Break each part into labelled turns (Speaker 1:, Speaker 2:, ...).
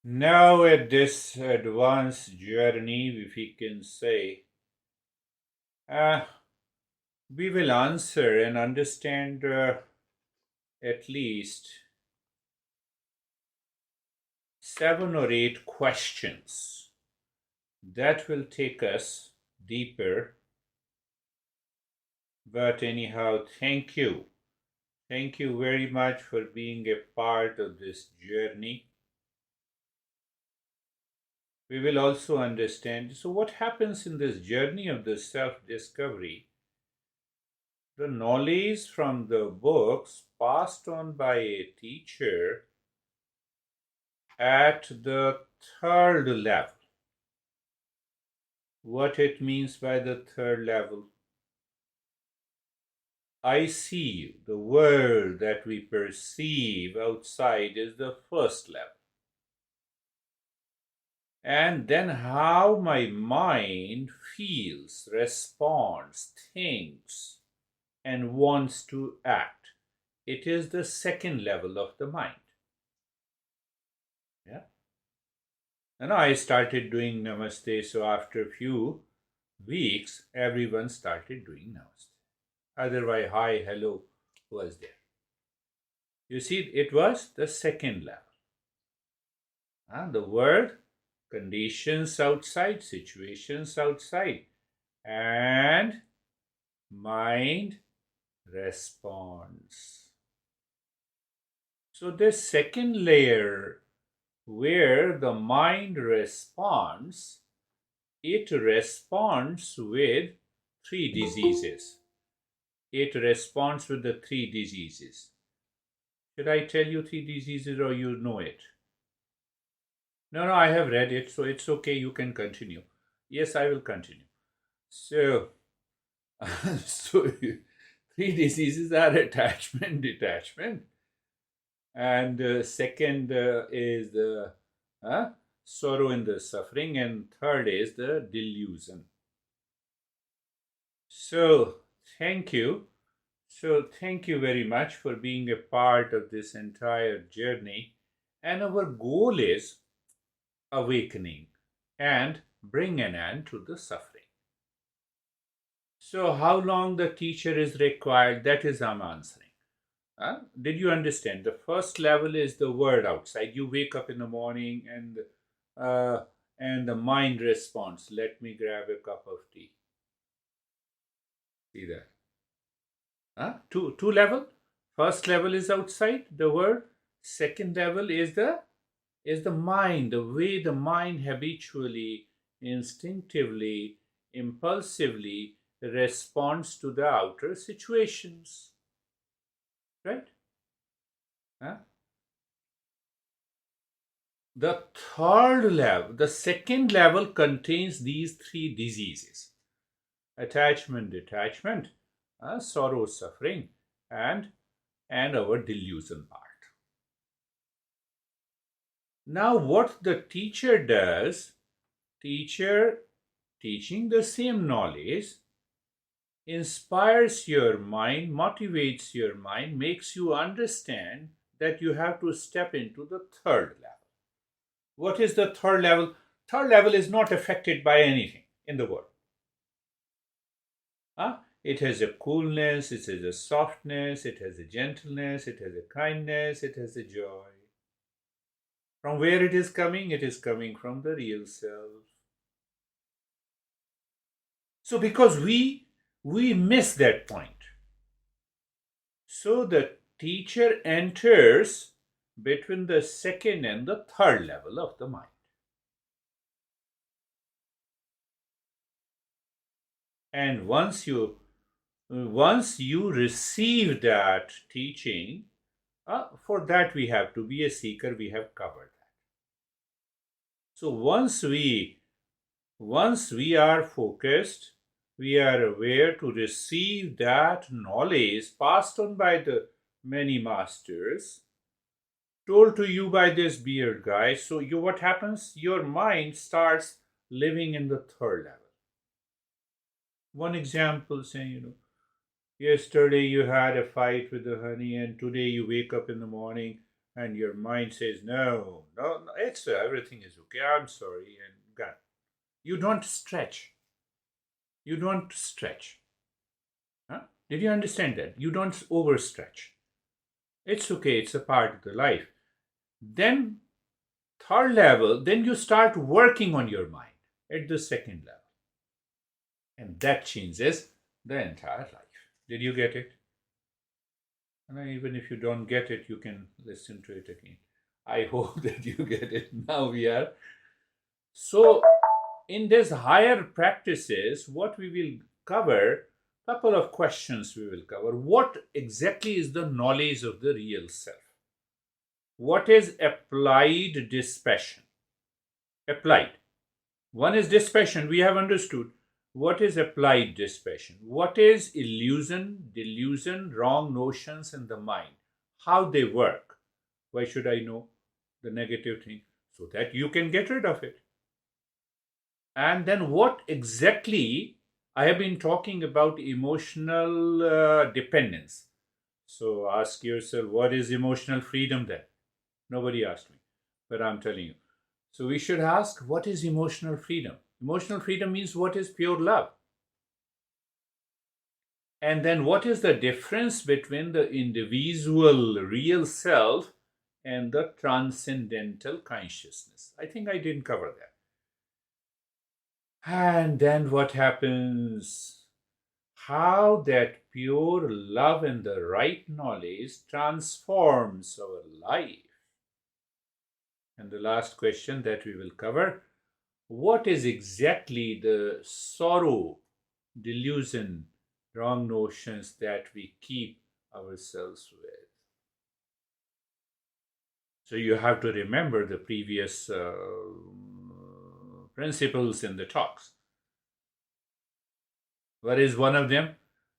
Speaker 1: Now, at this advanced journey, if we can say, uh, we will answer and understand at least 7 or 8 questions that will take us deeper. But, anyhow, thank you. Thank you very much for being a part of this journey. We will also understand. So, what happens in this journey of the self discovery? The knowledge from the books passed on by a teacher at the third level. What it means by the third level? I see you. The world that we perceive outside is the first level. And then how my mind feels, responds, thinks, and wants to act. It is the second level of the mind. Yeah. And I started doing namaste, so after a few weeks, everyone started doing namaste. Otherwise, hi, hello was there. You see, it was the second level. The world, conditions outside, situations outside, and mind responds. So, this second layer where the mind responds, it responds with 3 diseases. It responds with the 3 diseases. Should I tell you 3 diseases or you know it? No, I have read it, so it's okay. You can continue. Yes, I will continue. So, so 3 diseases are attachment, detachment, and second is the sorrow and the suffering, and third is the delusion. So, thank you. So, thank you very much for being a part of this entire journey. And our goal is awakening and bring an end to the suffering. So, how long the teacher is required, that is I'm answering. Did you understand? The first level is the word outside. You wake up in the morning and the mind responds, let me grab a cup of tea. See that? Two level. First level is outside the word. Second level is the mind, the way the mind habitually, instinctively, impulsively responds to the outer situations. Right? Huh? The third level, the second level contains these 3 diseases: attachment, detachment, sorrow, suffering, and our delusion part. Now, what the teacher does, teacher teaching the same knowledge, inspires your mind, motivates your mind, makes you understand that you have to step into the third level. What is the third level? Third level is not affected by anything in the world. It has a coolness, it has a softness, it has a gentleness, it has a kindness, it has a joy. From where it is coming? It is coming from the real self. So because we miss that point, so the teacher enters between the second and the third level of the mind. And once you receive that teaching, for that we have to be a seeker. We have covered that. So once we are focused, we are aware to receive that knowledge passed on by the many masters, told to you by this beard guy. So what happens? Your mind starts living in the third level. One example saying, yesterday you had a fight with the honey, and today you wake up in the morning, and your mind says, no, no, no, it's everything is okay. I'm sorry, and God, you don't stretch. You don't stretch. Huh? Did you understand that? You don't overstretch. It's okay. It's a part of the life. Then third level, then you start working on your mind at the second level, and that changes the entire life. Did you get it? And even if you don't get it, you can listen to it again. I hope that you get it. Now we are. So, in this higher practices, what we will cover, couple of questions we will cover. What exactly is the knowledge of the real self? What is applied dispassion? Applied. One is dispassion, we have understood. What is applied dispassion? What is illusion, delusion, wrong notions in the mind? How they work? Why should I know the negative thing? So that you can get rid of it. And then what exactly, I have been talking about emotional dependence. So ask yourself, what is emotional freedom then? Nobody asked me, but I'm telling you. So we should ask, what is emotional freedom? Emotional freedom means what is pure love? And then what is the difference between the individual real self and the transcendental consciousness? I think I didn't cover that. And then what happens? How that pure love and the right knowledge transforms our life. And the last question that we will cover, what is exactly the sorrow, delusion, wrong notions that we keep ourselves with? So you have to remember the previous principles in the talks. What is one of them?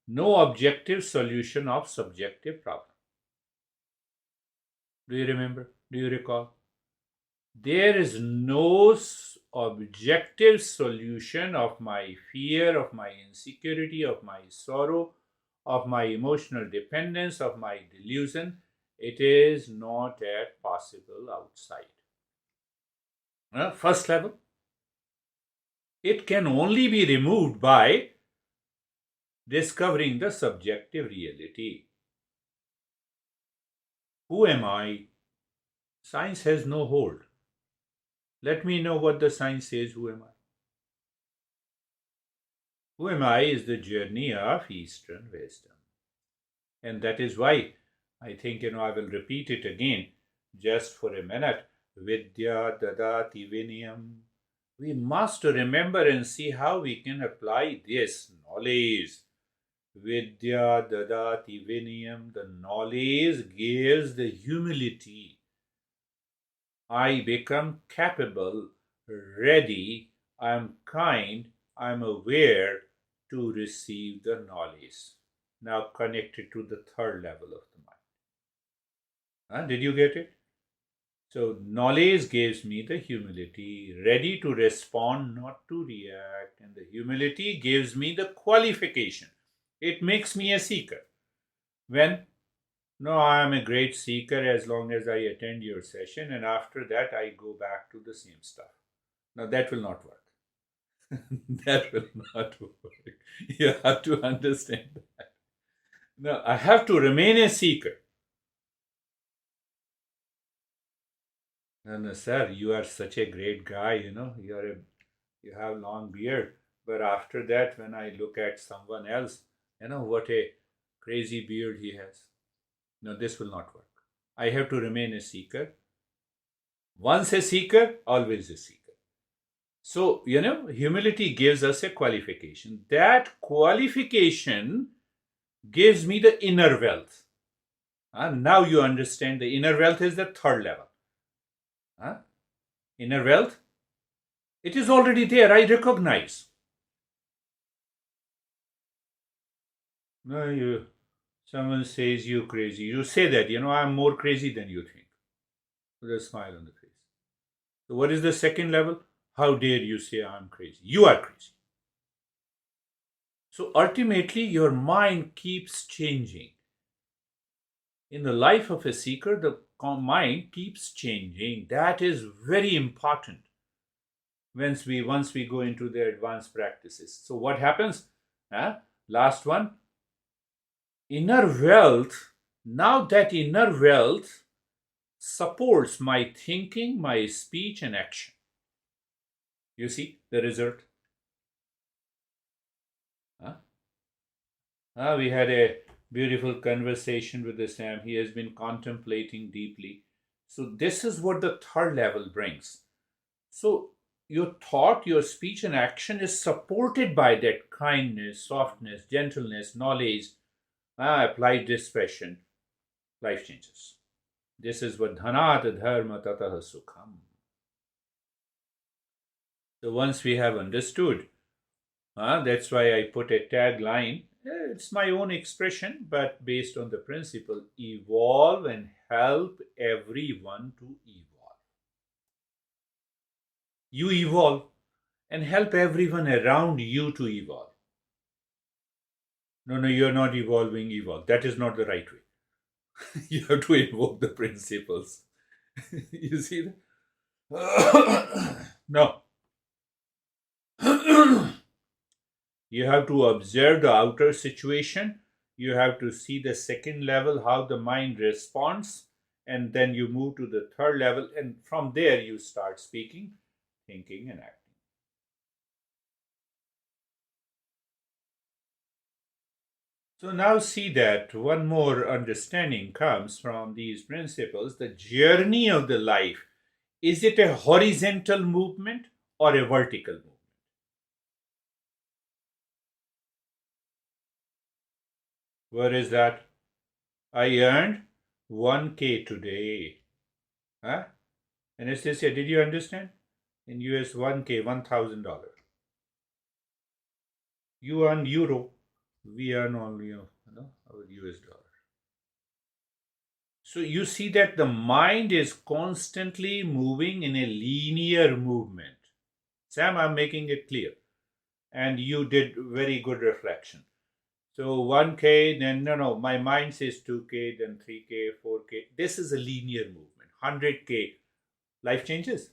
Speaker 1: No objective solution of subjective problem. Do you remember? Do you recall? There is no objective solution of my fear, of my insecurity, of my sorrow, of my emotional dependence, of my delusion. It is not yet possible outside. First level. It can only be removed by discovering the subjective reality. Who am I? Science has no hold. Let me know what the science says. Who am I? Who am I is the journey of Eastern wisdom. And that is why I think, I will repeat it again just for a minute. Vidya dadati vinayam. We must remember and see how we can apply this knowledge. Vidya dadati vinayam. The knowledge gives the humility. I become capable, ready, I am kind, I am aware to receive the knowledge. Now connected to the third level of the mind. Did you get it? So knowledge gives me the humility, ready to respond, not to react. And the humility gives me the qualification. It makes me a seeker. When no, I am a great seeker as long as I attend your session, and after that I go back to the same stuff. Now that will not work. That will not work. You have to understand that. No, I have to remain a seeker. No, sir, you are such a great guy, you have long beard. But after that, when I look at someone else, what a crazy beard he has. No, this will not work. I have to remain a seeker. Once a seeker, always a seeker. So, humility gives us a qualification. That qualification gives me the inner wealth. Now you understand the inner wealth is the third level. Inner wealth, it is already there. I recognize. No, someone says you crazy. You say that, I'm more crazy than you think. With a smile on the face. So what is the second level? How dare you say I'm crazy? You are crazy. So ultimately, your mind keeps changing. In the life of a seeker, the mind keeps changing. That is very important once we go into the advanced practices. So what happens? Last one, inner wealth. Now that inner wealth supports my thinking, my speech, and action. You see the result? We had a beautiful conversation with the Sam. He has been contemplating deeply. So, this is what the third level brings. So, your thought, your speech, and action is supported by that kindness, softness, gentleness, knowledge, applied discretion. Life changes. This is what dhanat dharma tataha sukham. So, once we have understood, that's why I put a tagline. It's my own expression, but based on the principle evolve and help everyone to evolve. You evolve and help everyone around you to evolve. No, you're not evolving, evolve. That is not the right way. You have to invoke the principles. You see that? No. You have to observe the outer situation. You have to see the second level, how the mind responds, and then you move to the third level, and from there you start speaking, thinking, and acting. So now see that one more understanding comes from these principles. The journey of the life, is it a horizontal movement or a vertical movement? Where is that? I earned 1K today. Anastasia, did you understand? In US, 1K, $1,000. You earn euro. We earn only our US dollar. So you see that the mind is constantly moving in a linear movement. Sam, I'm making it clear. And you did very good reflection. So 1K, then no, my mind says 2K, then 3K, 4K. This is a linear movement. 100K, life changes.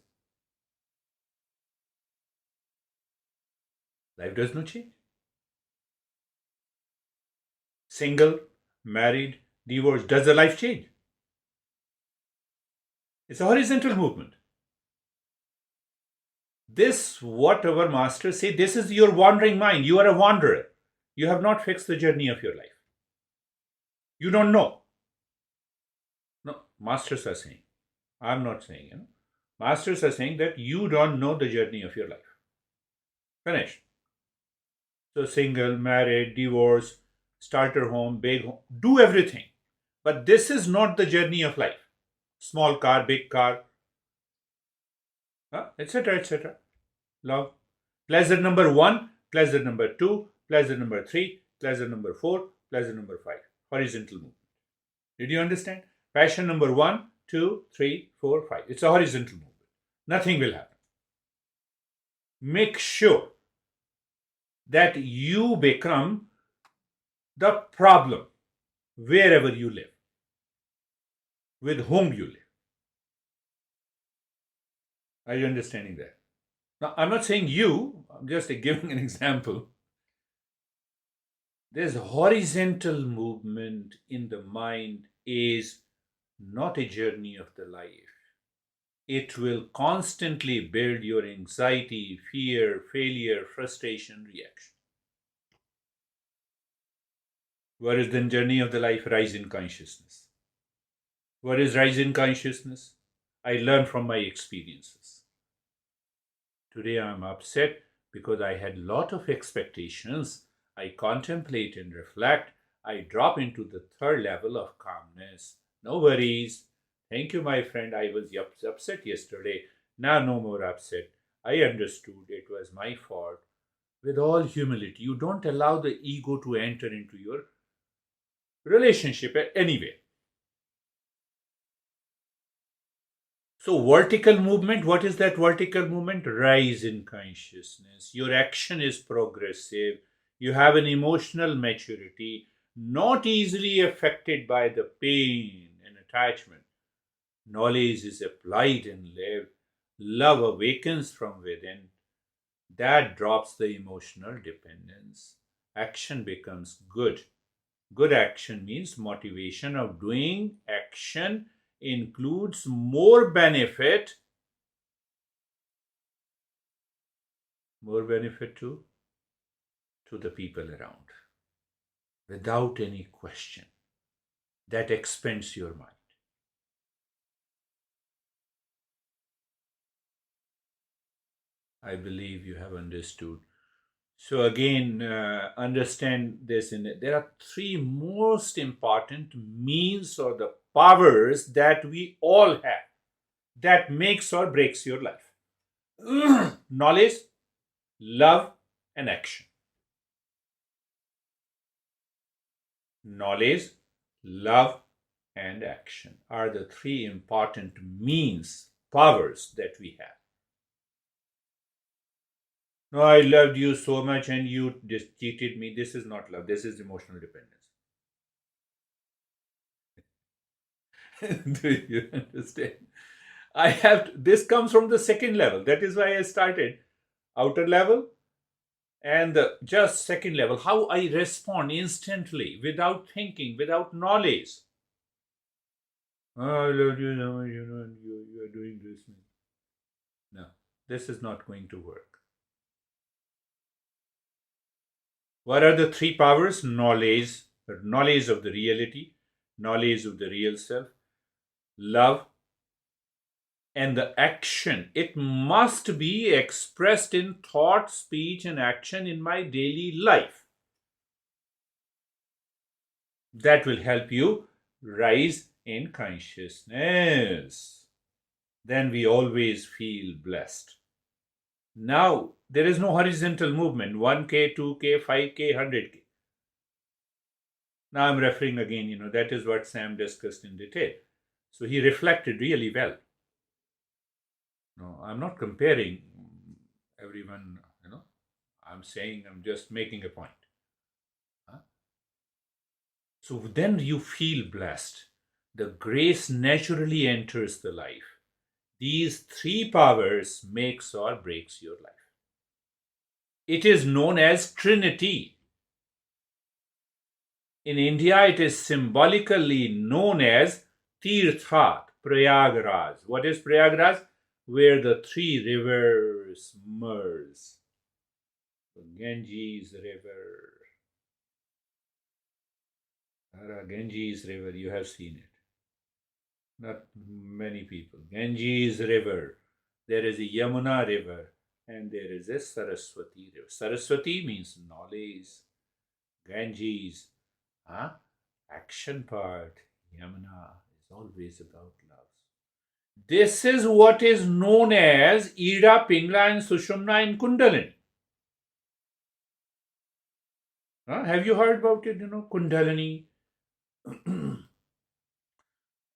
Speaker 1: Life does not change. Single, married, divorced, does the life change? It's a horizontal movement. This, what our masters say, this is your wandering mind. You are a wanderer. You have not fixed the journey of your life. You don't know. No, masters are saying. I'm not saying, Masters are saying that you don't know the journey of your life. Finished. So single, married, divorced, starter home, big home, do everything. But this is not the journey of life. Small car, big car, etc., etc. Love. Pleasure number 1, pleasure number 2, pleasure number 3, pleasure number 4, pleasure number 5. Horizontal movement. Did you understand? Passion number 1, 2, 3, 4, 5. It's a horizontal movement. Nothing will happen. Make sure that you become the problem wherever you live, with whom you live. Are you understanding that? Now, I'm not saying you, I'm just giving an example. This horizontal movement in the mind is not a journey of the life. It will constantly build your anxiety, fear, failure, frustration, reaction. Where is the journey of the life? Rise in consciousness. What is rise in consciousness? I learn from my experiences. Today I am upset because I had a lot of expectations. I contemplate and reflect. I drop into the third level of calmness. No worries. Thank you, my friend. I was upset yesterday. Now no more upset. I understood it was my fault. With all humility, you don't allow the ego to enter into your relationship anyway. So vertical movement, what is that vertical movement? Rise in consciousness. Your action is progressive. You have an emotional maturity, not easily affected by the pain and attachment. Knowledge is applied and lived. Love awakens from within. That drops the emotional dependence. Action becomes good. Good action means motivation of doing action includes more benefit to the people around without any question. That expands your mind. I believe you have understood. So again, understand this. There are three most important means or the powers that we all have that makes or breaks your life. Knowledge, love, and action. Knowledge, love, and action are the three important means, powers that we have. No, I loved you so much and you just cheated me. This is not love. This is emotional dependence. Do you understand? This comes from the second level. That is why I started outer level and the just second level. How I respond instantly without thinking, without knowledge. Oh, I love you so much, and you are doing this. No, this is not going to work. What are the three powers? Knowledge of the reality, knowledge of the real self, love, and the action. It must be expressed in thought, speech, and action in my daily life. That will help you rise in consciousness. Then we always feel blessed. Now, there is no horizontal movement 1K, 2K, 5K, 100K. Now I'm referring again, that is what Sam discussed in detail. So he reflected really well. No, I'm not comparing everyone, I'm just making a point. So then you feel blessed. The grace naturally enters the life. These three powers makes or breaks your life. It is known as Trinity. In India, it is symbolically known as Tirthat, Prayagraj. What is Prayagraj? Where the three rivers merge. The Ganges River. Ganges River, you have seen it. Not many people. Ganges River. There is a Yamuna River and there is a Saraswati River. Saraswati means knowledge. Ganges, action part. Yamuna is always about love. This is what is known as Ida, Pingla, and Sushumna in Kundalini. Have you heard about it? Kundalini.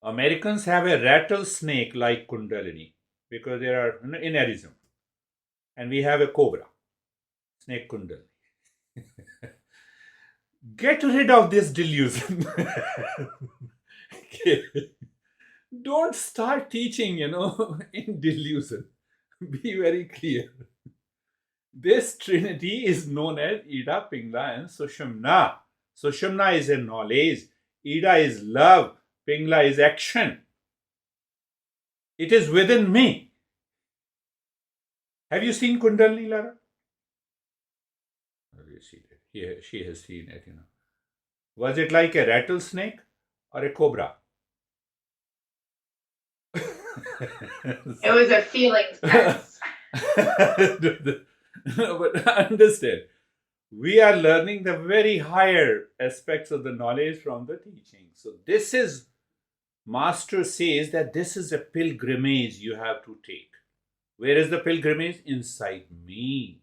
Speaker 1: Americans have a rattlesnake like Kundalini because they are in Arizona. And we have a cobra, snake Kundalini. Get rid of this delusion. Okay. Don't start teaching, in delusion. Be very clear. This trinity is known as Ida, Pingla, and Sushumna. Sushumna is a knowledge. Ida is love. Pingla is action. It is within me. Have you seen Kundalini, Lara? She has seen it, Was it like a rattlesnake or a cobra?
Speaker 2: It was a feeling test.
Speaker 1: But understand, we are learning the very higher aspects of the knowledge from the teaching. So this is, Master says that this is a pilgrimage you have to take. Where is the pilgrimage? Inside me.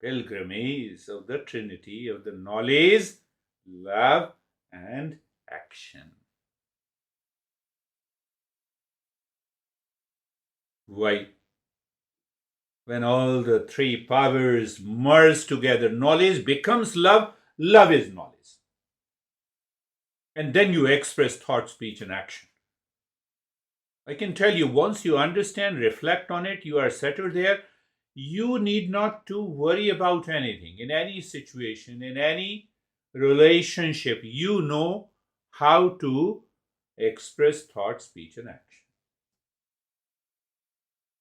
Speaker 1: Pilgrimage of the Trinity of the knowledge, love, and action. Why? When all the three powers merge together, knowledge becomes love, love is knowledge. And then you express thought, speech, and action. I can tell you, once you understand, reflect on it, you are settled there. You need not to worry about anything. In any situation, in any relationship, you know how to express thought, speech, and action.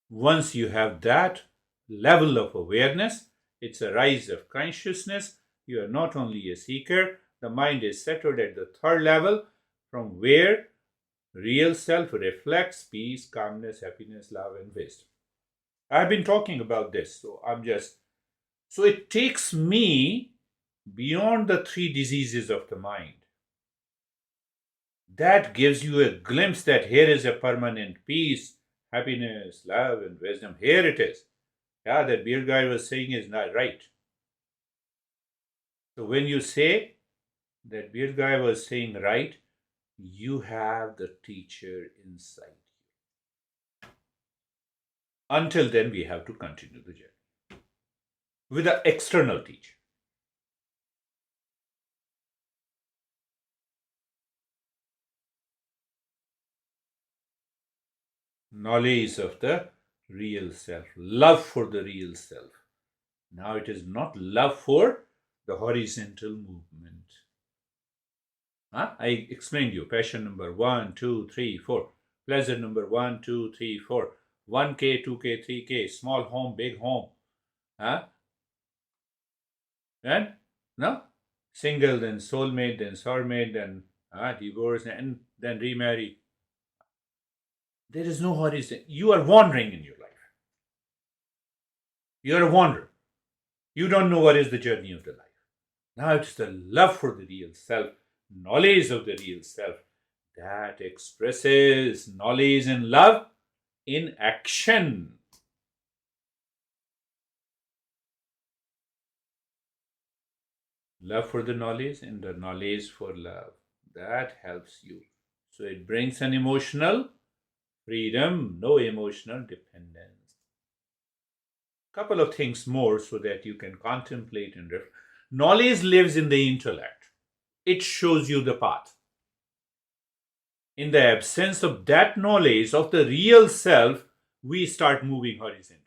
Speaker 1: Once you have that level of awareness, it's a rise of consciousness. You are not only a seeker, the mind is settled at the third level, from where real self reflects peace, calmness, happiness, love, and wisdom. I've been talking about this, so it takes me beyond the three diseases of the mind. That gives you a glimpse that here is a permanent peace, happiness, love, and wisdom. Here it is. Yeah, that beard guy was saying is not right. So when you say that beard guy was saying right, you have the teacher inside you. Until then, we have to continue the journey with the external teacher. Knowledge of the real self, love for the real self. Now it is not love for the horizontal movement. I explained you passion number 1, 2, 3, 4. Pleasure number 1, 2, 3, 4. 1K, 2K, 3K. Small home, big home. Huh? And no? Single, then soulmate, then soulmate, then divorce, and then remarry. There is no horizon. You are wandering in your life. You are a wanderer. You don't know what is the journey of the life. Now it's the love for the real self, knowledge of the real self, that expresses knowledge and love in action. Love for the knowledge and the knowledge for love. That helps you. So it brings an emotional freedom, no emotional dependence. Couple of things more so that you can contemplate and reflect. Knowledge lives in the intellect. It shows you the path. In the absence of that knowledge of the real self, we start moving horizontally.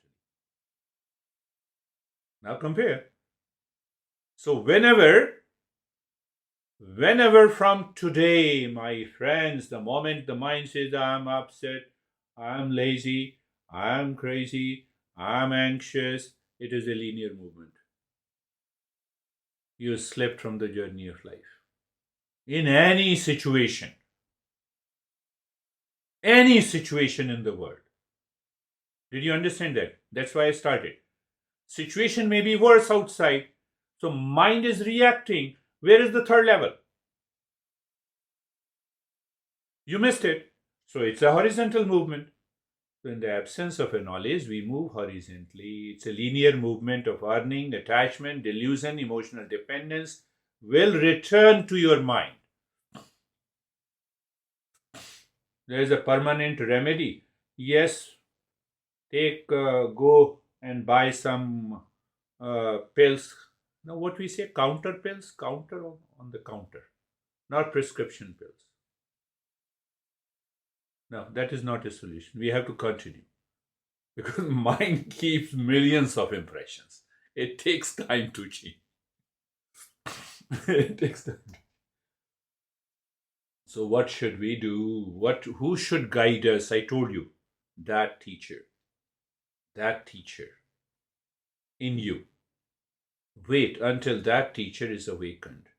Speaker 1: Now compare. So whenever from today, my friends, the moment the mind says, I'm upset, I'm lazy, I'm crazy, I'm anxious, it is a linear movement. You slipped from the journey of life. In any situation in the world. Did you understand that? That's why I started. Situation may be worse outside, so mind is reacting. Where is the third level? You missed it. So it's a horizontal movement. So in the absence of a knowledge, we move horizontally. It's a linear movement of earning, attachment, delusion, emotional dependence will return to your mind. There is a permanent remedy. Yes, go and buy some pills. Now, what we say, counter pills, counter on the counter, not prescription pills. No, that is not a solution. We have to continue because mind keeps millions of impressions. It takes time to change. It takes time. So, what should we do? Who should guide us? I told you, that teacher in you. Wait until that teacher is awakened.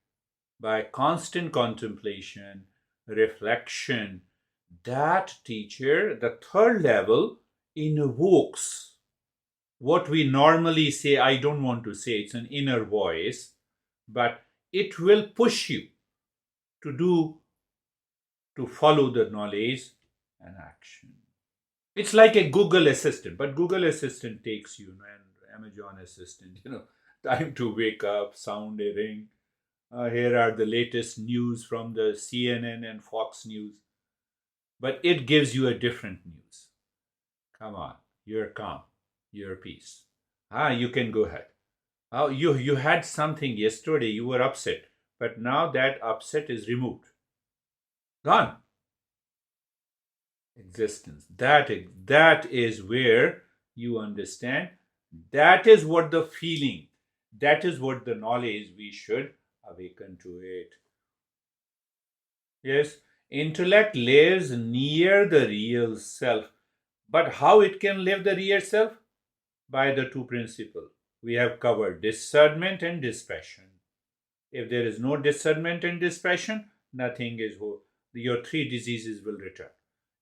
Speaker 1: By constant contemplation, reflection, that teacher, the third level, invokes what we normally say, I don't want to say, it's an inner voice, but it will push you to follow the knowledge and action. It's like a Google Assistant, but Google Assistant takes you, and Amazon Assistant, time to wake up, sound a ring. Here are the latest news from the CNN and Fox News. But it gives you a different news. Come on, you're calm, you're peace. You can go ahead. You had something yesterday, you were upset, but now that upset is removed. Gone. existence. That is where you understand. That is what the feeling, that is what the knowledge we should awaken to it. Yes, intellect lives near the real self. But how it can live the real self? By the two principles we have covered, discernment and dispassion. If there is no discernment and dispassion, nothing is whole. Your three diseases will return.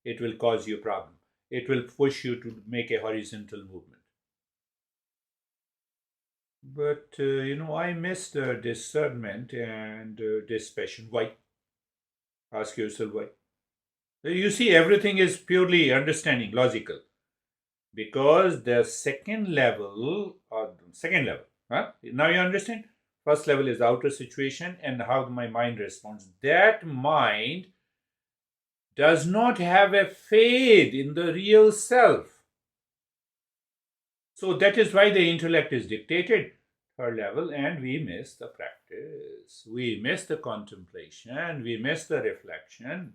Speaker 1: It will cause you a problem. It will push you to make a horizontal movement. But I miss the discernment and dispassion. Why? Ask yourself why. You see, everything is purely understanding, logical. Because the second level, huh? Now you understand? First level is outer situation and how my mind responds. That mind does not have a faith in the real self. So that is why the intellect is dictated. Third level, and we miss the practice. We miss the contemplation. We miss the reflection.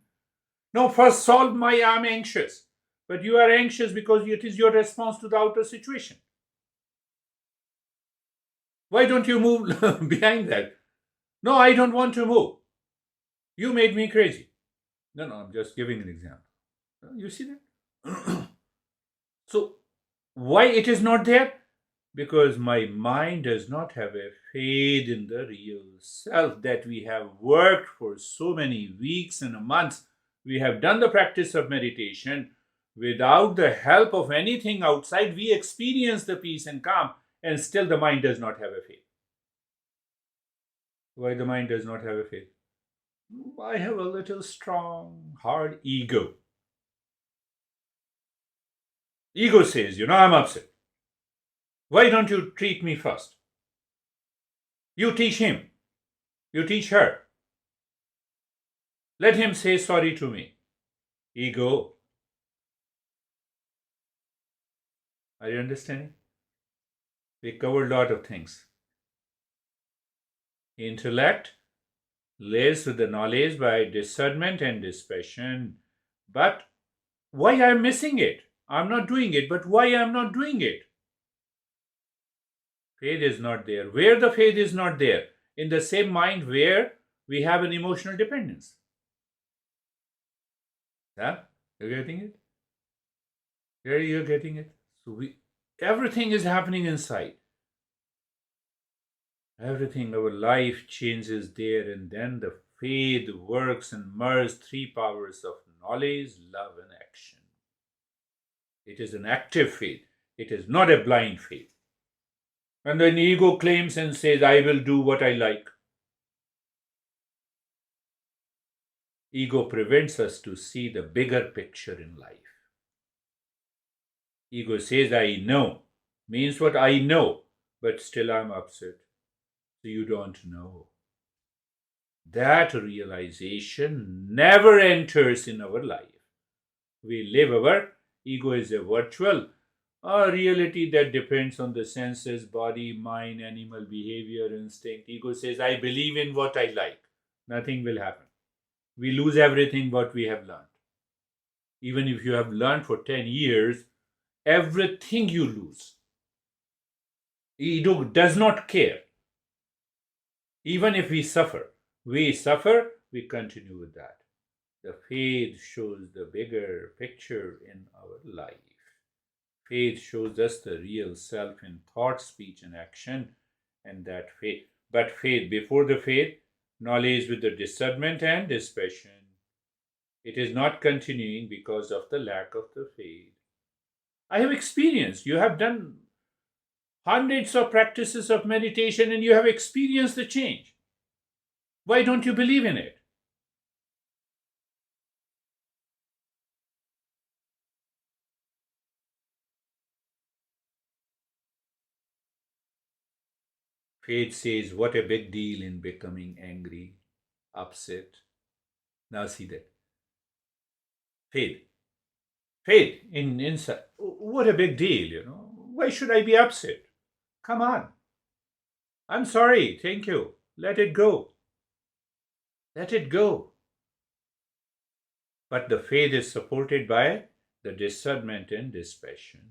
Speaker 1: No, first solve my I'm anxious. But you are anxious because it is your response to the outer situation. Why don't you move behind that? No, I don't want to move. You made me crazy. No, I'm just giving an example. You see that? So, why it is not there? Because my mind does not have a faith in the real self that we have worked for so many weeks and months. We have done the practice of meditation. Without the help of anything outside, we experience the peace and calm, and still the mind does not have a faith. Why the mind does not have a faith? I have a little strong, hard ego. Ego says, I'm upset. Why don't you treat me first? You teach him. You teach her. Let him say sorry to me. Ego. Are you understanding? We covered a lot of things. Intellect lives with the knowledge by discernment and dispassion. But why I am missing it? I'm not doing it, but why I am not doing it? Faith is not there. Where the faith is not there? In the same mind where we have an emotional dependence. Yeah? You're getting it? Where you're getting it? So everything is happening inside. Everything, our life changes there, and then the faith works and merges three powers of knowledge, love, and action. It is an active faith. It is not a blind faith. And then ego claims and says, I will do what I like. Ego prevents us to see the bigger picture in life. Ego says, I know, means what I know, but still I'm upset. So you don't know. That realization never enters in our life. We live our ego is a virtual, a reality that depends on the senses, body, mind, animal behavior, instinct. Ego says, I believe in what I like. Nothing will happen. We lose everything what we have learned. Even if you have learned for 10 years, everything you lose. Ego does not care. Even if we suffer, we continue with that. The faith shows the bigger picture in our life. Faith shows us the real self in thought, speech, and action, and that faith. But faith, before the faith, knowledge with the discernment and dispassion. It is not continuing because of the lack of the faith. I have experienced. You have done hundreds of practices of meditation and you have experienced the change. Why don't you believe in it? Faith says, what a big deal in becoming angry, upset. Now see that. Faith. Faith in inside. What a big deal, Why should I be upset? Come on. I'm sorry. Thank you. Let it go. Let it go. But the faith is supported by the discernment and dispassion.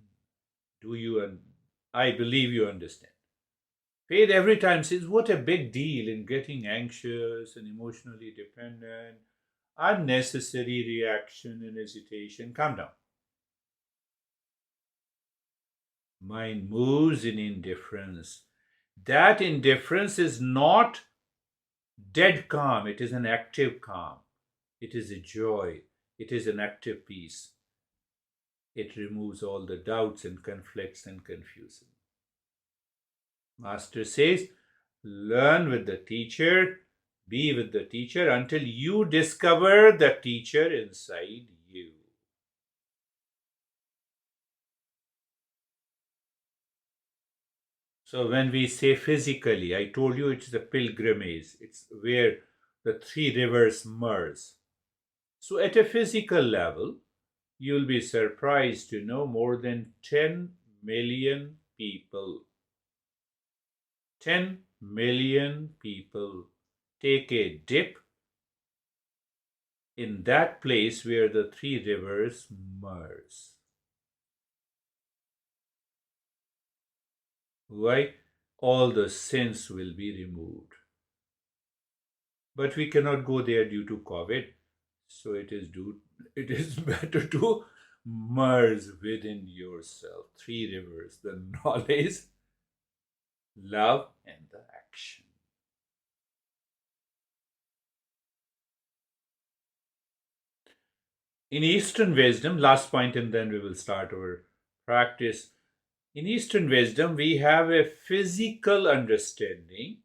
Speaker 1: I believe you understand. Faith every time says, what a big deal in getting anxious and emotionally dependent, unnecessary reaction and hesitation. Calm down. Mind moves in indifference. That indifference is not dead calm, it is an active calm. It is a joy. It is an active peace. It removes all the doubts and conflicts and confusion. Master says, learn with the teacher, be with the teacher until you discover the teacher inside you. So when we say physically, I told you it's the pilgrimage. It's where the three rivers merge. So at a physical level, you'll be surprised to know more than 10 million people. 10 million people take a dip in that place where the three rivers merge. Why? All the sins will be removed. But we cannot go there due to COVID. So it is better to merge within yourself. Three rivers, the knowledge, love, and the action. In Eastern wisdom, last point, and then we will start our practice. In Eastern wisdom, we have a physical understanding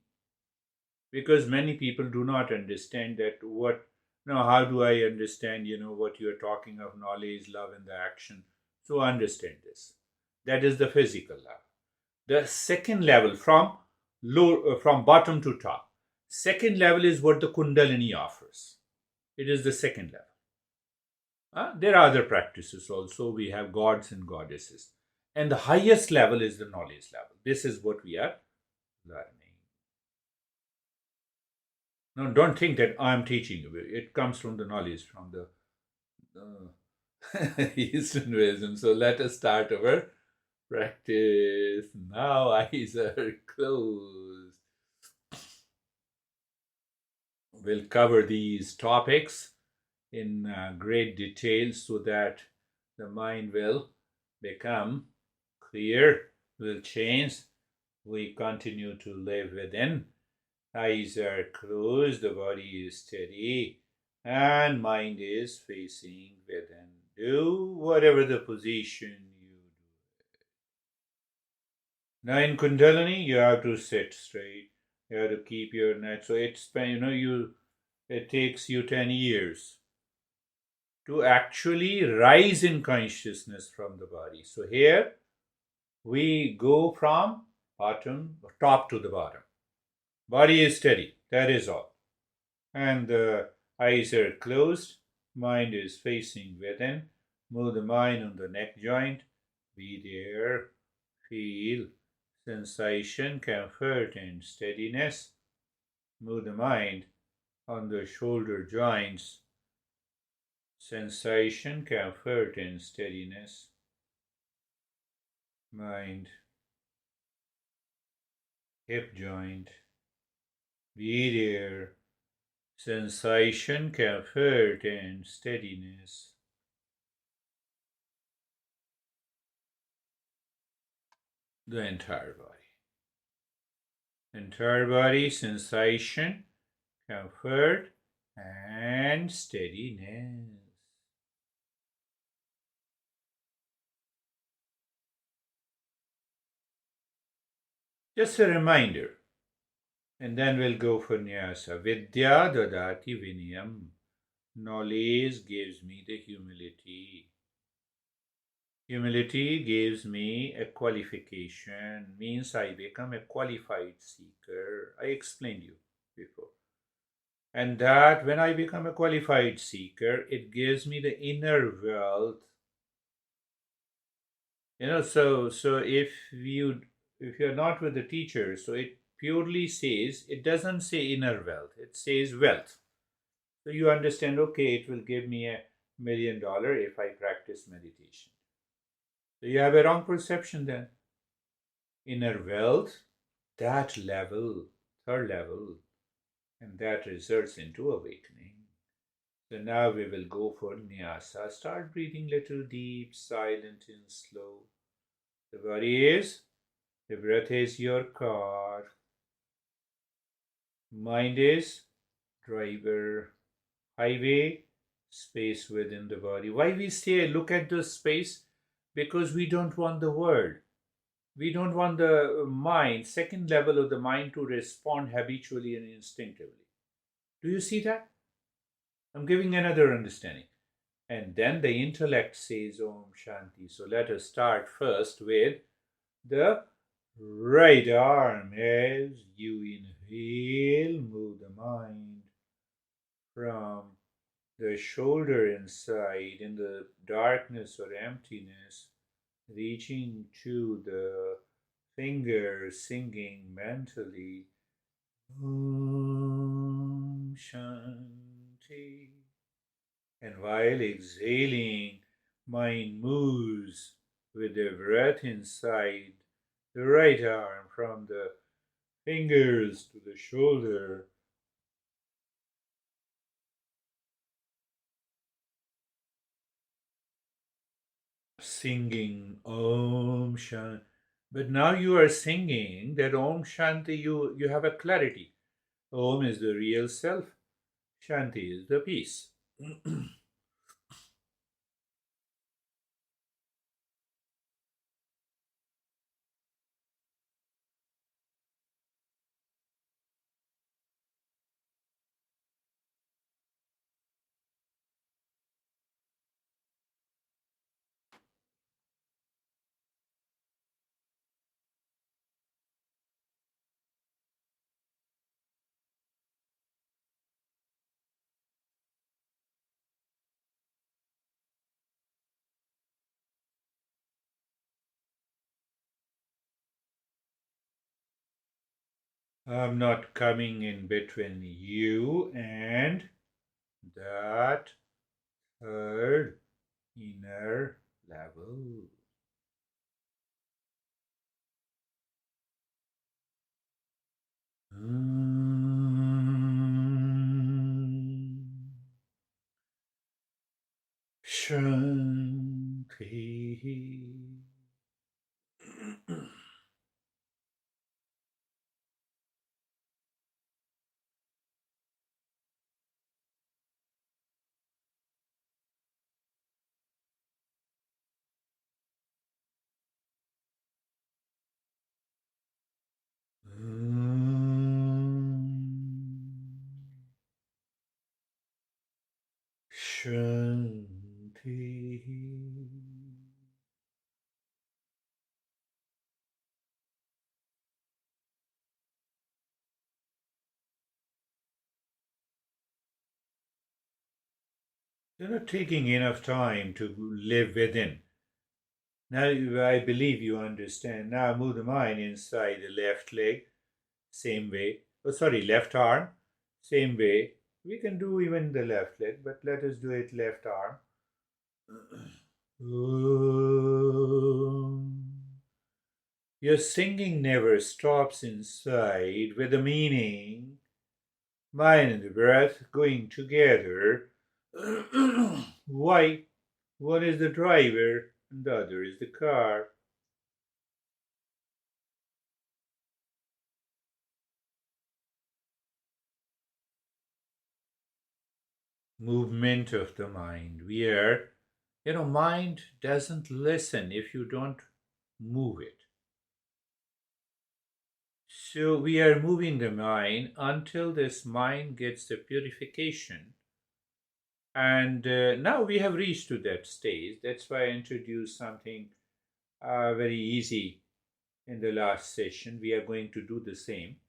Speaker 1: because many people do not understand that how do I understand, what you are talking of knowledge, love, and the action. So understand this. That is the physical level. The second level from bottom to top. Second level is what the Kundalini offers. It is the second level. There are other practices also. We have gods and goddesses. And the highest level is the knowledge level. This is what we are learning. Now, don't think that I'm teaching you. It comes from the knowledge, from the Eastern wisdom. So let us start our practice. Now eyes are closed. We'll cover these topics in great detail so that the mind will become clear, will change. We continue to live within. Eyes are closed, the body is steady, and mind is facing within. Do whatever the position you do. Now in Kundalini, you have to sit straight. You have to keep your neck. So it takes you 10 years to actually rise in consciousness from the body. So here we go from top to the bottom. Body is steady, that is all. And the eyes are closed, mind is facing within. Move the mind on the neck joint. Be there. Feel sensation, comfort, and steadiness. Move the mind on the shoulder joints. Sensation, comfort, and steadiness. Mind, hip joint. Be there. Sensation, comfort, and steadiness. The entire body. Entire body, sensation, comfort, and steadiness. Just a reminder, and then we'll go for Nyasa. Vidya dadati vinayam. Knowledge gives me the humility. Humility gives me a qualification, means I become a qualified seeker. I explained you before. And that when I become a qualified seeker, it gives me the inner wealth. So if you're not with the teacher, so it purely says, it doesn't say inner wealth, it says wealth. So you understand, okay, it will give me a $1 million if I practice meditation. So you have a wrong perception then. Inner wealth, that level, third level, and that results into awakening. So now we will go for Nyasa. Start breathing little deep, silent and slow. The breath is your car. Mind is driver. Highway, space within the body. Why we say look at the space? Because we don't want the world. We don't want the mind, second level of the mind, to respond habitually and instinctively. Do you see that? I'm giving another understanding. And then the intellect says Om Shanti. So let us start first with the right arm. As you inhale, move the mind from the shoulder inside in the darkness or emptiness, reaching to the fingers, singing mentally Om Shanti. And while exhaling, mind moves with the breath inside the right arm from the fingers to the shoulder. Singing Om Shanti. But now you are singing that Om Shanti, you have a clarity. Om is the real self, Shanti is the peace. I'm not coming in between you and that third inner level. Shanti. Shanti. You're not taking enough time to live within. Now I believe you understand. Now move the mind inside the left leg, same way. Oh, sorry, left arm, same way. We can do even the left leg, but let us do it left arm. Your singing never stops inside with the meaning, mind and the breath going together. Why? One is the driver and the other is the car. Movement of the mind. Mind doesn't listen if you don't move it. So we are moving the mind until this mind gets the purification. And now we have reached to that stage. That's why I introduced something very easy in the last session. We are going to do the same.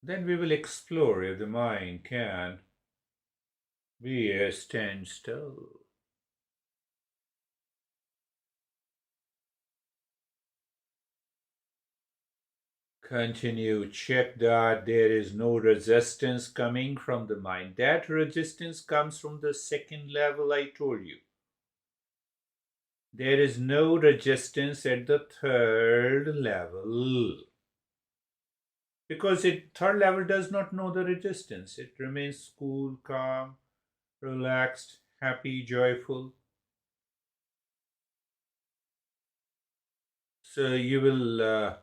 Speaker 1: Then we will explore if the mind can be a standstill. Continue, check that there is no resistance coming from the mind. That resistance comes from the second level I told you. There is no resistance at the third level. Because third level does not know the resistance. It remains cool, calm, relaxed, happy, joyful. So you will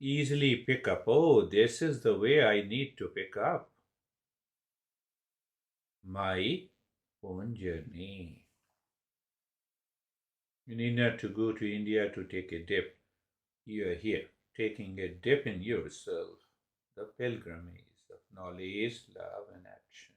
Speaker 1: easily pick up, oh, this is the way I need to pick up my own journey. You need not to go to India to take a dip. You are here, taking a dip in yourself, the pilgrimage of knowledge, love, and action.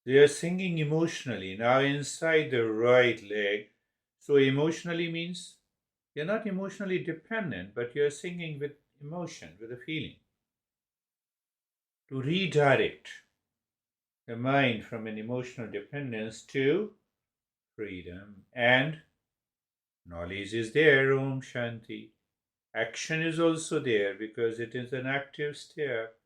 Speaker 1: They are singing emotionally now inside the right leg. So, emotionally means you're not emotionally dependent, but you're singing with emotion, with a feeling. To redirect the mind from an emotional dependence to freedom. And knowledge is there, Om Shanti. Action is also there because it is an active step.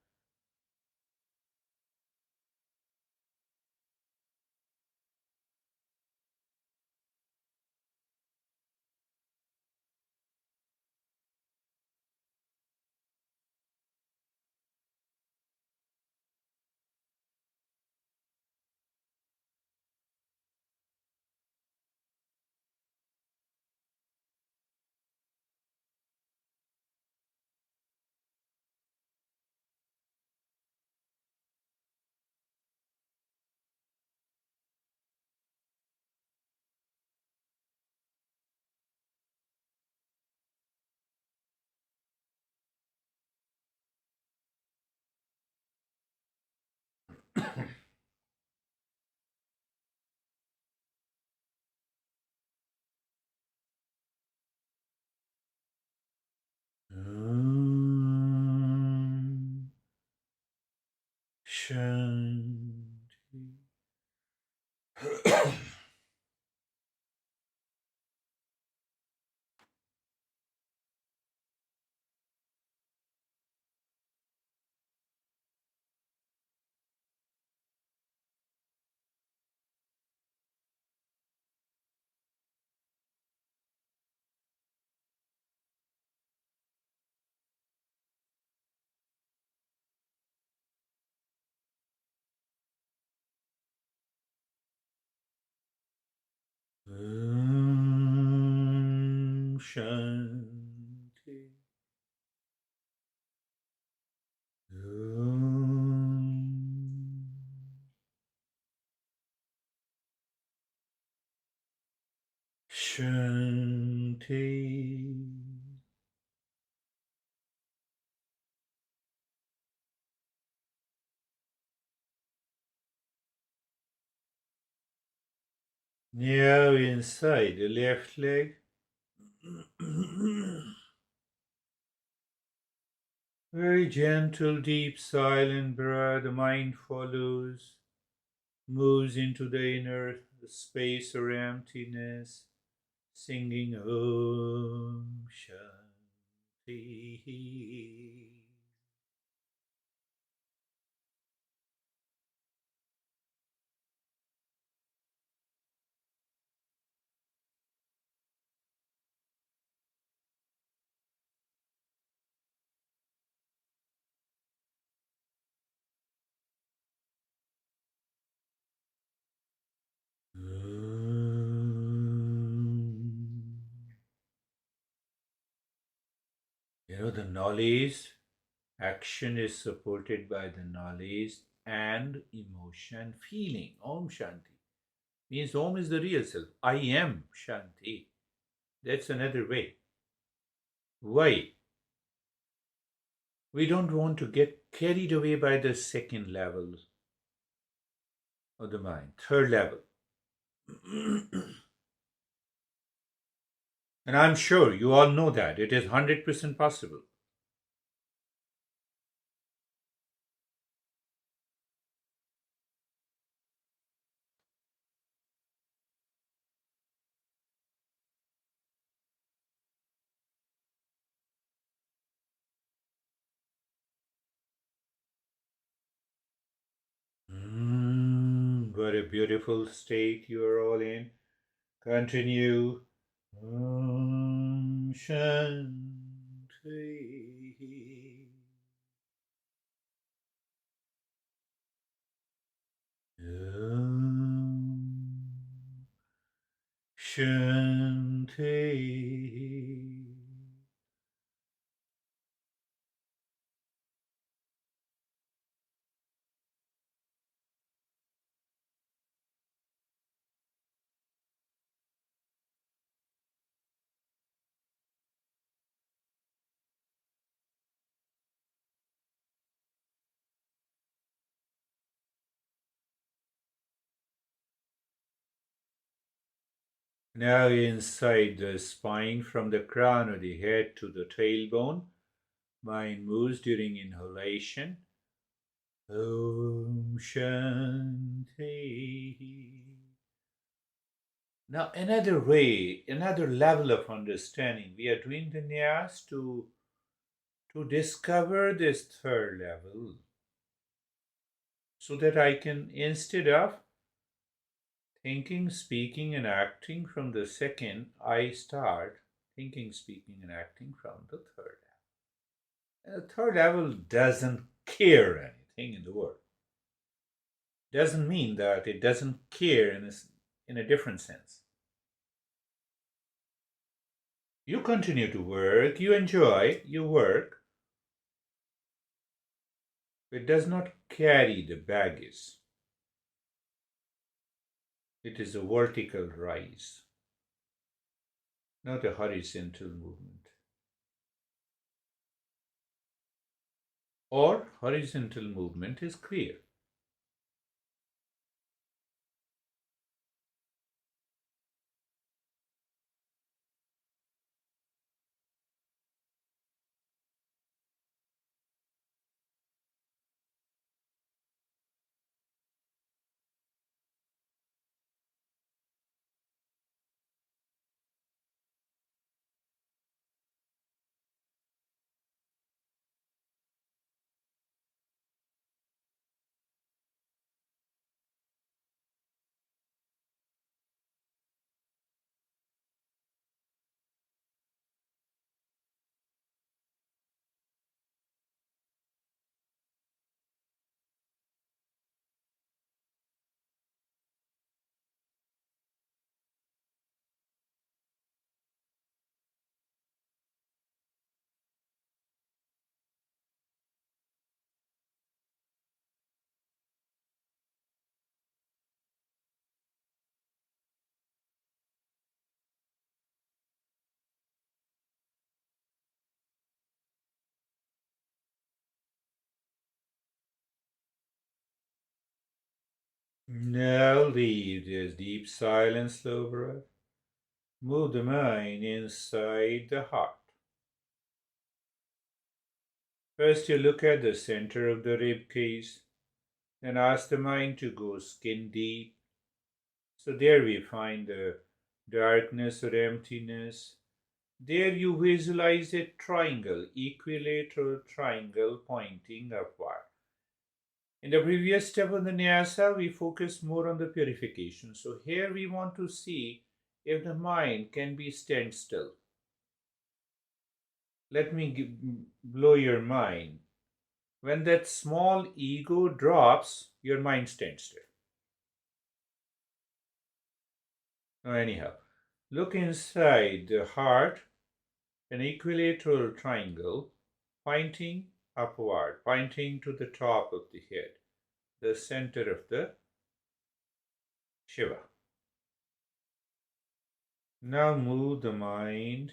Speaker 1: Om Shanti. Om Shanti. Om Shanti. Now inside the left leg. Very gentle, deep, silent breath. The mind follows, moves into the inner space or emptiness, singing Om Shanti. The knowledge, action is supported by the knowledge and emotion, feeling. Om Shanti means Om is the real self. I am Shanti. That's another way. Why? We don't want to get carried away by the second level of the mind, third level. And I'm sure you all know that it is 100% possible. What a beautiful state you are all in. Continue. Shanti. Shanti. Now inside the spine, from the crown of the head to the tailbone, mind moves during inhalation. Om Shanti. Now, another way, another level of understanding, we are doing the nyas to discover this third level so that I can, instead of thinking, speaking, and acting from the second, I start thinking, speaking, and acting from the third level. And the third level doesn't care anything in the world. Doesn't mean that it doesn't care in a different sense. You continue to work, you enjoy, you work. It does not carry the baggage. It is a vertical rise, not a horizontal movement. Or horizontal movement is clear. Now leave this deep silence, slow breath. Move the mind inside the heart. First, you look at the center of the rib cage, then ask the mind to go skin deep. So there we find the darkness or emptiness. There you visualize a triangle, equilateral triangle pointing upward. In the previous step of the nyasa, we focused more on the purification. So here we want to see if the mind can be stand still. Let me blow your mind. When that small ego drops, your mind stands still. Now, anyhow, look inside the heart, an equilateral triangle pointing upward, pointing to the top of the head, the center of the Shiva. Now move the mind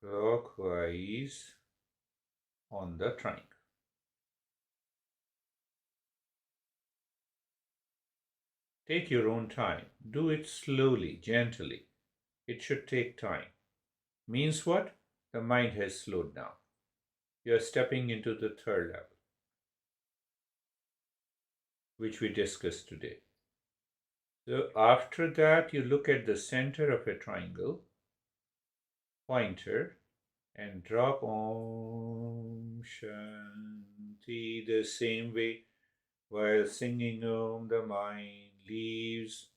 Speaker 1: clockwise on the triangle. Take your own time. Do it slowly, gently. It should take time. Means what? The mind has slowed down. You're stepping into the third level, which we discussed today. So after that, you look at the center of a triangle, pointer, and drop Om Shanti the same way. While singing Om, the mind leaves.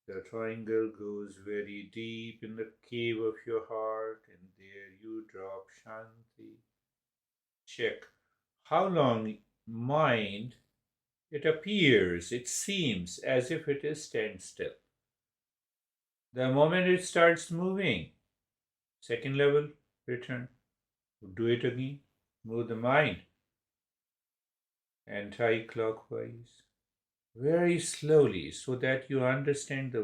Speaker 1: The triangle goes very deep in the cave of your heart, and there you drop Shanti. Check how long mind it appears, it seems as if it is stand still. The moment it starts moving, second level, return. Do it again. Move the mind anti-clockwise, very slowly, so that you understand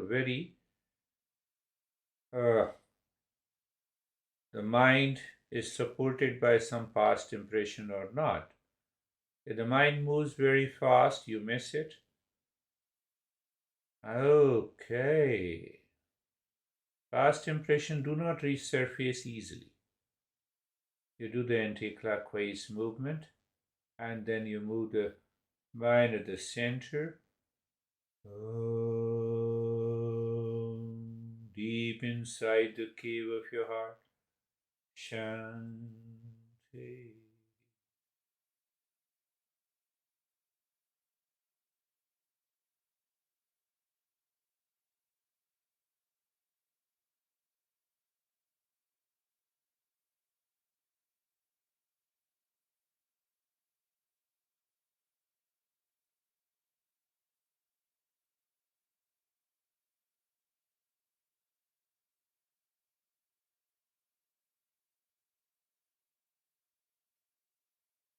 Speaker 1: uh, the mind is supported by some past impression or not. If the mind moves very fast, you miss it. Okay. Past impression do not resurface easily. You do the anti-clockwise movement, and then you move the mind at the center. Deep inside the cave of your heart. Shanti.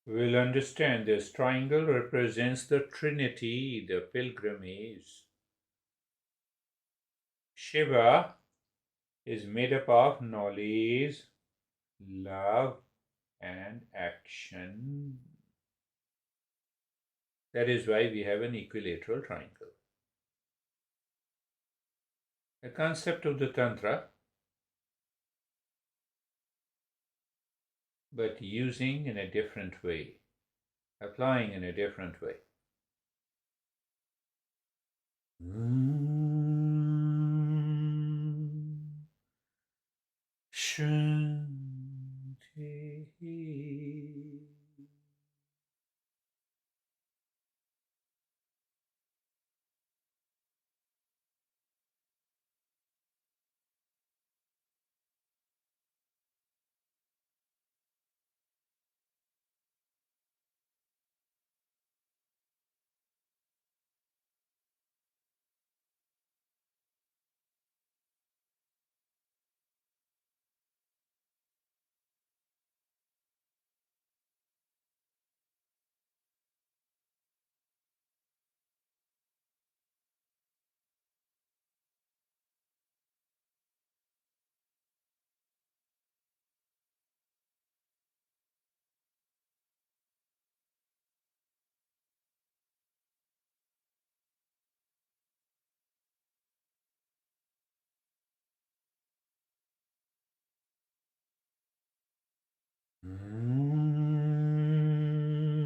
Speaker 1: We'll understand this triangle represents the Trinity, the pilgrimage. Shiva is made up of knowledge, love, and action. That is why we have an equilateral triangle. The concept of the Tantra, but using in a different way, applying in a different way. Shanti.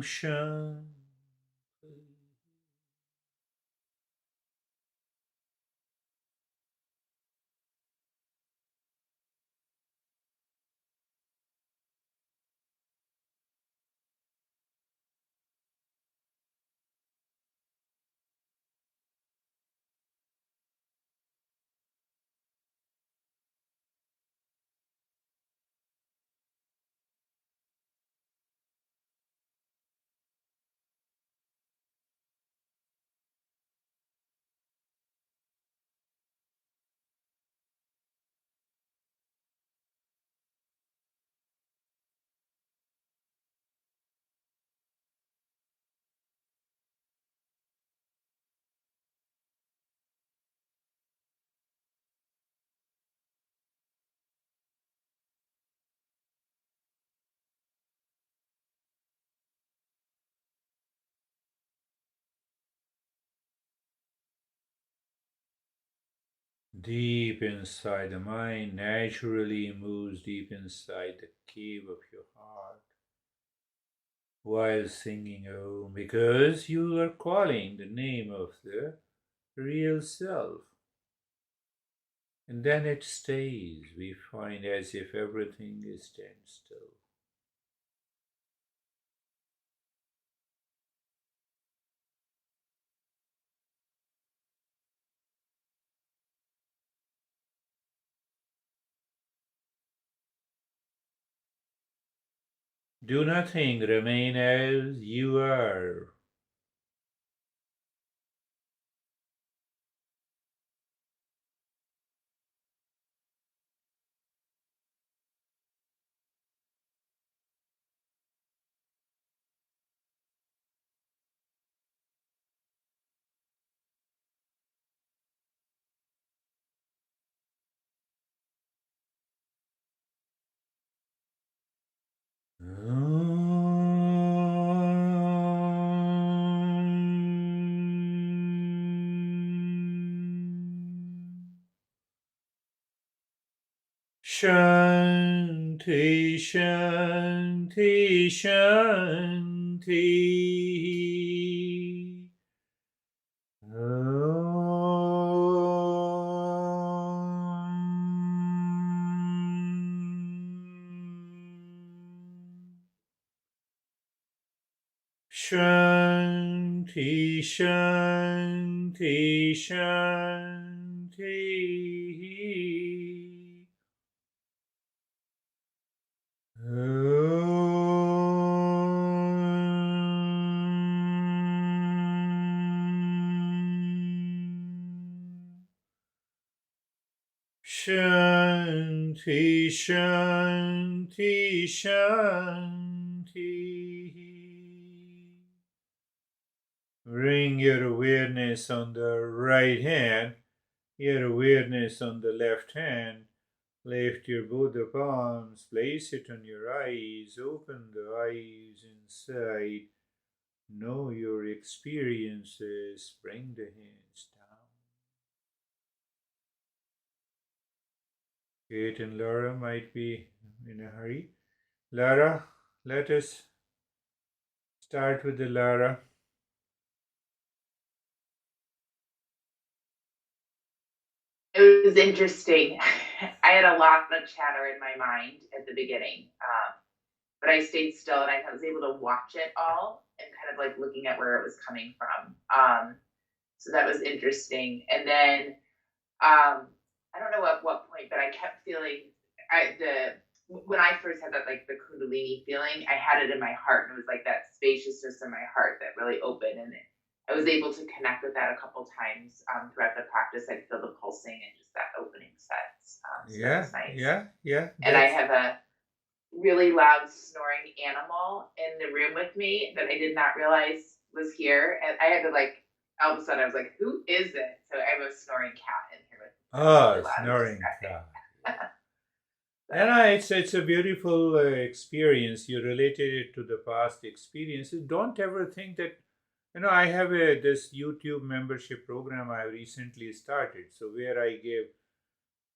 Speaker 1: Shanti. Deep inside, the mind naturally moves deep inside the cave of your heart while singing Om, because you are calling the name of the real self. And then it stays. We find as if everything is standstill. Do nothing, remain as you are. Shanti, Shanti, Shanti. Shanti, Shanti, Shanti. Shanti, Shanti, Shanti. Bring your awareness on the right hand, your awareness on the left hand. Lift your both the palms, place it on your eyes, open the eyes inside. Know your experiences, bring the hands down. Kate and Laura might be in a hurry. Lara, let us start with the Lara.
Speaker 2: It was interesting. I had a lot of chatter in my mind at the beginning, but I stayed still and I was able to watch it all and kind of like looking at where it was coming from. So that was interesting. And then I don't know at what point, but I kept feeling when I first had that like the Kundalini feeling, I had it in my heart, and it was like that spaciousness in my heart that really opened, and I was able to connect with that a couple times throughout the practice. I'd feel the pulsing and just that opening sense. So that was nice.
Speaker 1: Yeah.
Speaker 2: And I have a really loud snoring animal in the room with me that I did not realize was here, and I had to like all of a sudden I was like, "Who is it?" So I have a snoring cat in here with me.
Speaker 1: Oh, snoring cat. And it's a beautiful experience. You related it to the past experiences. Don't ever think that, I have this YouTube membership program I recently started. So where I give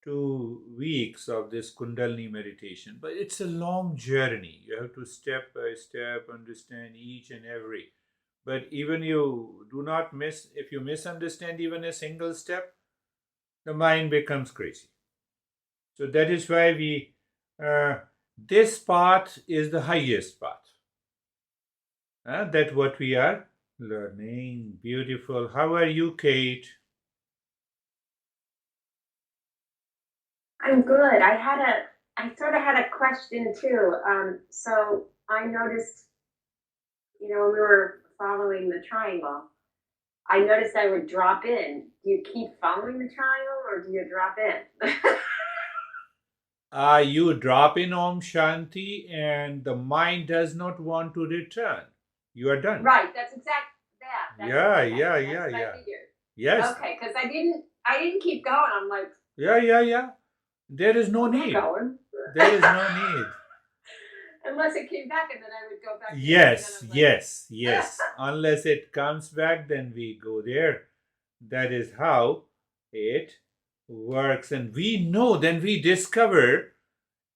Speaker 1: 2 weeks of this Kundalini meditation, but it's a long journey. You have to step by step understand each and every. But even you do not miss, if you misunderstand even a single step, the mind becomes crazy. So that is why this path is the highest path. That what we are learning. Beautiful. How are you, Kate?
Speaker 3: I'm good. I sort of had a question too. So I noticed, when we were following the triangle, I noticed I would drop in. Do you keep following the triangle or do you drop in?
Speaker 1: You drop in Om Shanti and the mind does not want to return. You are done.
Speaker 3: Right. That's exact. That's
Speaker 1: yeah.
Speaker 3: what I figured.
Speaker 1: Yes.
Speaker 3: Okay, because I didn't keep going. I'm like.
Speaker 1: Yeah. There is no need. There is no need.
Speaker 3: Unless it came back and then I would go back.
Speaker 1: Yes. Unless it comes back, then we go there. That is how it works, and we know, then we discover,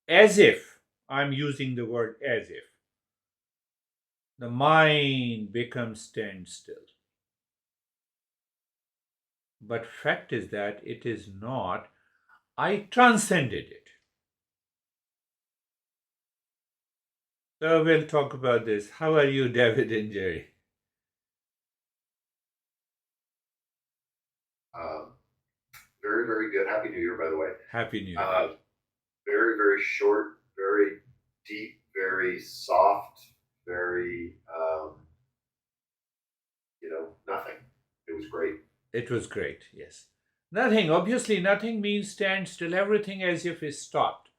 Speaker 1: as if, I'm using the word as if, the mind becomes standstill. But fact is that it is not. I transcended it. So we'll talk about this. How are you, David and Jerry?
Speaker 4: Very, very good. Happy New Year, by the way.
Speaker 1: Happy New Year.
Speaker 4: Very, very short, very deep, very soft, very, nothing. It was great.
Speaker 1: It was great, yes. Nothing, obviously, nothing means stand still. Everything as if is stopped.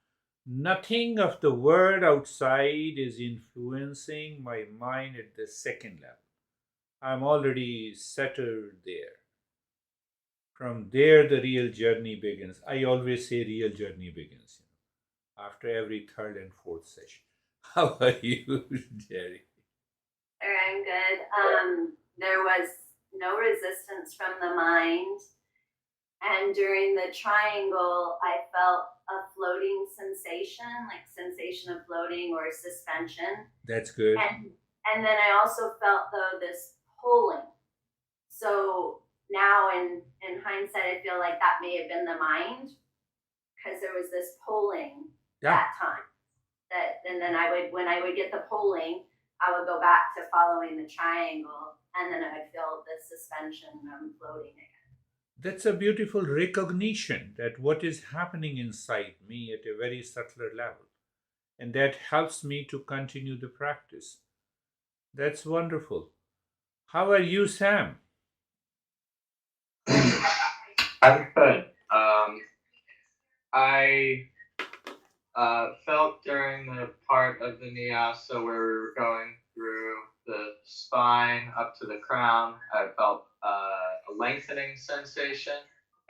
Speaker 1: Nothing of the world outside is influencing my mind at the second level. I'm already settled there. From there, the real journey begins. I always say real journey begins after every third and fourth session. How are you, Jerry?
Speaker 3: I'm good. There was no resistance from the mind. And during the triangle, I felt a floating sensation, like sensation of floating or suspension.
Speaker 1: That's good.
Speaker 3: And then I also felt, though, this pulling. So now in hindsight, I feel like that may have been the mind, because there was this pulling that time. And then when I would get the pulling, I would go back to following the triangle, and then I would feel the suspension and floating again.
Speaker 1: That's a beautiful recognition that what is happening inside me at a very subtler level. And that helps me to continue the practice. That's wonderful. How are you, Sam?
Speaker 5: I'm good. I felt during the part of the Nyasa where we were going through the spine up to the crown, I felt a lengthening sensation.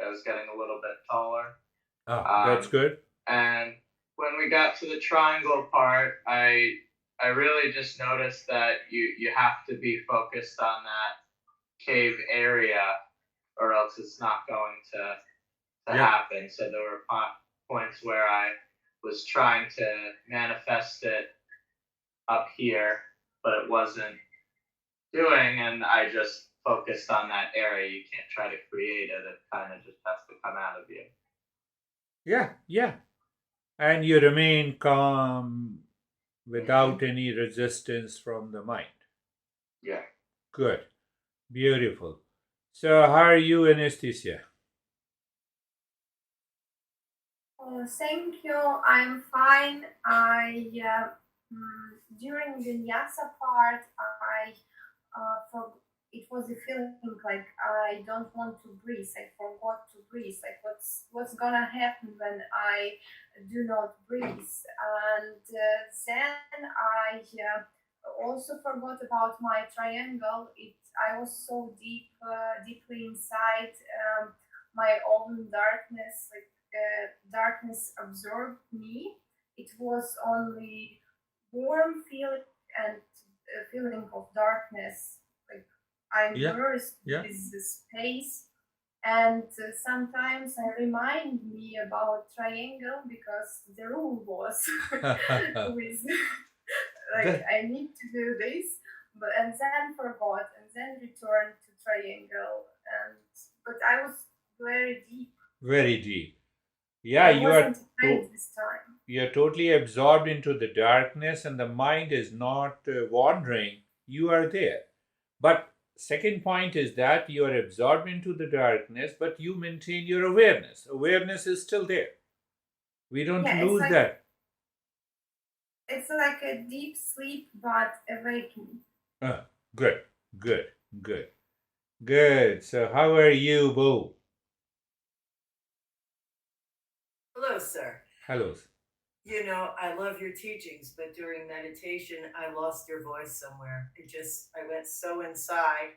Speaker 5: I was getting a little bit taller.
Speaker 1: That's good.
Speaker 5: And when we got to the triangle part, I really just noticed that you have to be focused on that cave area, or else it's not going to happen. So there were points where I was trying to manifest it up here, but it wasn't doing, and I just focused on that area. You can't try to create it. It kind of just has to come out of you.
Speaker 1: Yeah. And you remain calm without any resistance from the mind.
Speaker 5: Yeah.
Speaker 1: Good. Beautiful. So how are you, Anesthesia?
Speaker 6: Thank you. I'm fine. During the Nyasa part, it was a feeling like I don't want to breathe. I forgot to breathe. Like what's gonna happen when I do not breathe? And then I also forgot about my triangle. I was so deeply inside my own darkness. Like darkness absorbed me. It was only warm feeling and a feeling of darkness. Like I'm immersed with the space. And sometimes I remind me about triangle because the rule was with like I need to do this, and then forgot, and then returned to triangle. But I was very deep.
Speaker 1: Very deep. Yeah, you're totally absorbed into the darkness, and the mind is not wandering. You are there. But second point is that you are absorbed into the darkness, but you maintain your awareness. Awareness is still there. We don't lose that.
Speaker 6: It's like a deep sleep, but awakening.
Speaker 1: Good. So how are you, Bo?
Speaker 7: Hello, sir.
Speaker 1: Hello.
Speaker 7: I love your teachings, but during meditation, I lost your voice somewhere. I went so inside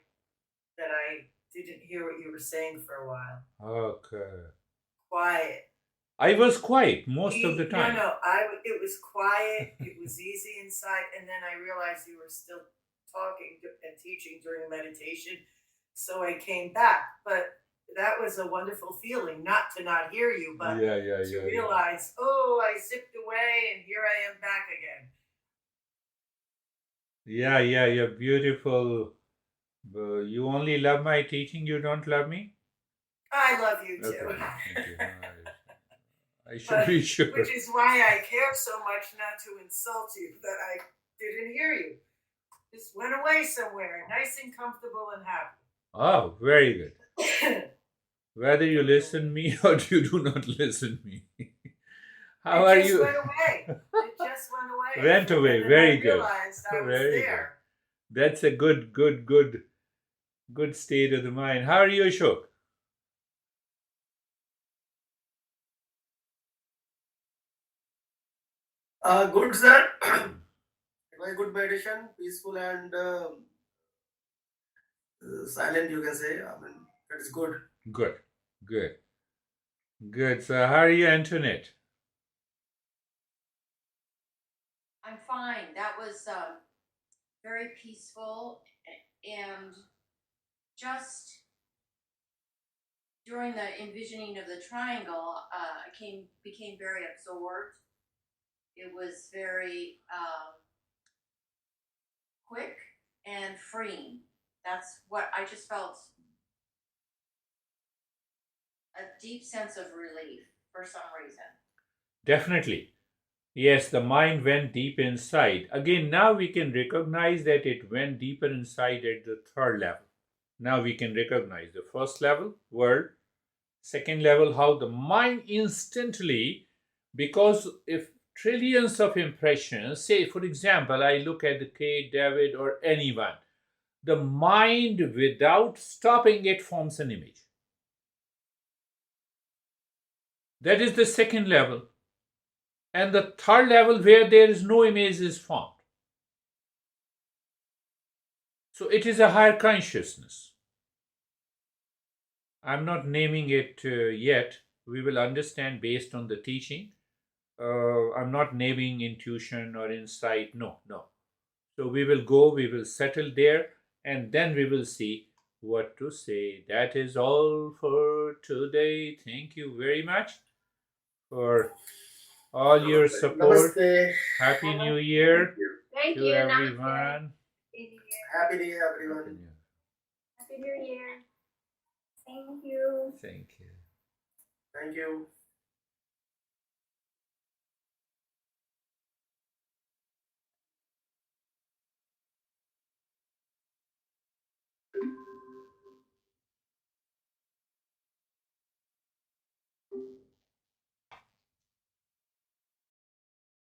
Speaker 7: that I didn't hear what you were saying for a while.
Speaker 1: Okay.
Speaker 7: Quiet.
Speaker 1: I was quiet most of the time.
Speaker 7: No, it was quiet. It was easy inside, and then I realized you were still talking and teaching during meditation, so I came back. But that was a wonderful feeling, not to not hear you, but to
Speaker 1: yeah.
Speaker 7: realize, oh, I zipped away and here I am back again.
Speaker 1: You're beautiful. You only love my teaching, you don't love me?
Speaker 7: I love you too.
Speaker 1: Okay, thank you. I should be sure.
Speaker 7: Which is why I care so much not to insult you, that I didn't hear you. Just went away somewhere, nice and comfortable and happy.
Speaker 1: Oh, very good. Whether you listen me or you do not listen me. How are you?
Speaker 7: It just went away. It just went away.
Speaker 1: Went away.
Speaker 7: And then
Speaker 1: Very
Speaker 7: I
Speaker 1: good.
Speaker 7: realized I was
Speaker 1: Very
Speaker 7: there.
Speaker 1: good. That's a good state of the mind. How are you, Ashok?
Speaker 8: Good, sir. Very good meditation, peaceful and silent, you can say. I mean, that is good.
Speaker 1: Good. So, how are you, Antoinette?
Speaker 9: I'm fine. That was very peaceful, and just during the envisioning of the triangle, I became very absorbed. It was very quick and freeing. That's what I just felt, a deep sense of relief for some reason.
Speaker 1: Definitely. Yes, the mind went deep inside. Again, now we can recognize that it went deeper inside at the third level. Now we can recognize the first level, world, second level, how the mind instantly, because if trillions of impressions, say for example, I look at the Kate, David, or anyone, the mind without stopping it forms an image. That is the second level. And the third level where there is no image is formed. So it is a higher consciousness. I'm not naming it yet. We will understand based on the teaching. I'm not naming intuition or insight. No. So we will settle there, and then we will see what to say. That is all for today. Thank you very much for all your support.
Speaker 8: Namaste.
Speaker 1: Happy New Year
Speaker 3: Thank
Speaker 1: to
Speaker 3: you.
Speaker 1: everyone.
Speaker 8: Happy New Year, everyone.
Speaker 3: Happy New Year. Thank you.
Speaker 1: Thank you.
Speaker 8: Thank you.